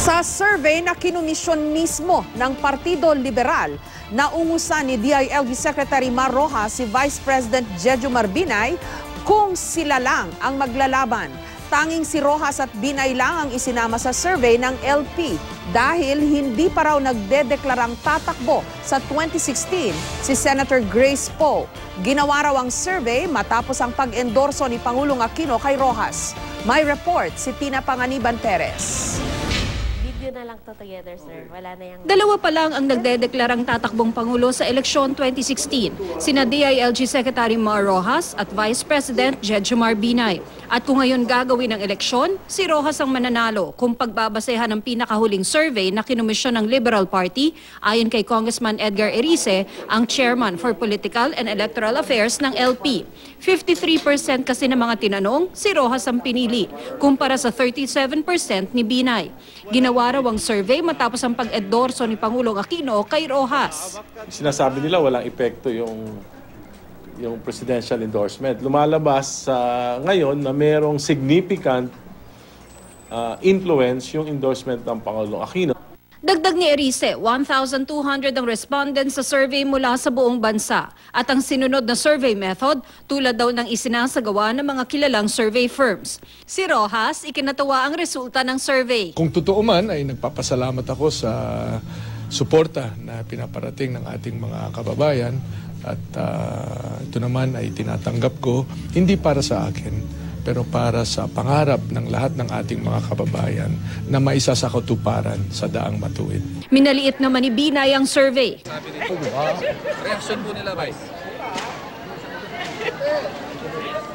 Sa survey na kinumisyon mismo ng Partido Liberal, naungusan ni DILG Secretary Mar Rojas si Vice President Jejomar Binay kung sila lang ang maglalaban. Tanging si Rojas at Binay lang ang isinama sa survey ng LP dahil hindi pa raw nagdedeklarang tatakbo sa 2016 si Senator Grace Poe. Ginawa raw ang survey matapos ang pag-endorso ni Pangulong Aquino kay Rojas. May report si Tina Panganiban Perez. Video na lang to together, sir. Wala na yung... Dalawa pa lang ang nagdedeklarang tatakbong Pangulo sa eleksyon 2016, sina DILG Secretary Mar Rojas at Vice President Jejomar Binay. At kung ngayon gagawin ang eleksyon, si Rojas ang mananalo kung pagbabasehan ng pinakahuling survey na kinumisyon ng Liberal Party ayon kay Congressman Edgar Erice, ang Chairman for Political and Electoral Affairs ng LP. 53% kasi ng mga tinanong, si Rojas ang pinili, kumpara sa 37% ni Binay. Ginawa raw ang survey matapos ang pag-endorso ni Pangulong Aquino kay Rojas. Sinasabi nila walang epekto yung presidential endorsement. Lumalabas ngayon na mayroong significant influence yung endorsement ng Pangulong Aquino. Dagdag ni Erice, 1,200 ang respondents sa survey mula sa buong bansa. At ang sinunod na survey method, tulad daw ng isinasagawa ng mga kilalang survey firms. Si Rojas, ikinatawa ang resulta ng survey. Kung totoo man, ay nagpapasalamat ako sa suporta na pinaparating ng ating mga kababayan. At ito naman ay tinatanggap ko, hindi para sa akin, pero para sa pangarap ng lahat ng ating mga kababayan na maisa sa katuparan sa daang matuwid. Minaliit naman ni Binay ang survey. Reaksyon po nila, Vice?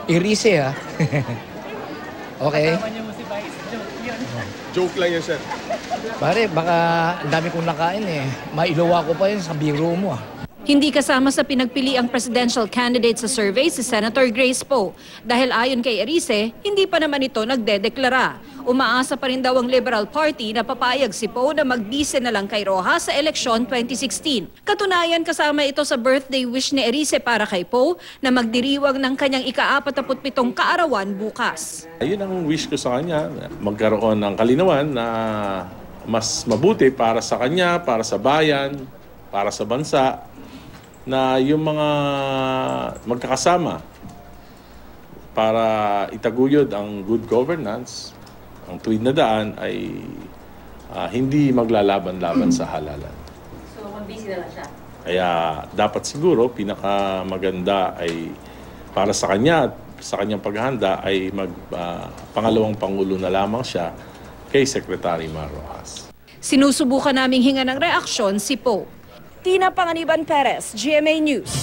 Erice, ha? Okay. Joke lang yan, sir. Pare, baka ang dami kong nakain eh. Mailuwa ko pa yun sa biro mo, Hindi kasama sa pinagpili ang presidential candidate sa survey si Senator Grace Poe. Dahil ayon kay Erice, hindi pa naman ito nagdedeklara. Umaasa pa rin daw ang Liberal Party na papayag si Poe na magdise na lang kay Rojas sa eleksyon 2016. Katunayan, kasama ito sa birthday wish ni Erice para kay Poe na magdiriwang ng kanyang ika-47 kaarawan bukas. Ayun ang wish ko sa kanya, magkaroon ng kalinawan na mas mabuti para sa kanya, para sa bayan, para sa bansa, na yung mga magkakasama para itaguyod ang good governance, ang tuwid na daan ay hindi maglalaban-laban sa halalan. So, mag-busy na lang siya? Kaya dapat siguro, pinakamaganda ay para sa kanya at sa kanyang paghahanda ay pangalawang Pangulo na lamang siya kay Secretary Mar Rojas. Sinusubukan naming hinga ng reaksyon si Poe. Tina Panganiban Perez, GMA News.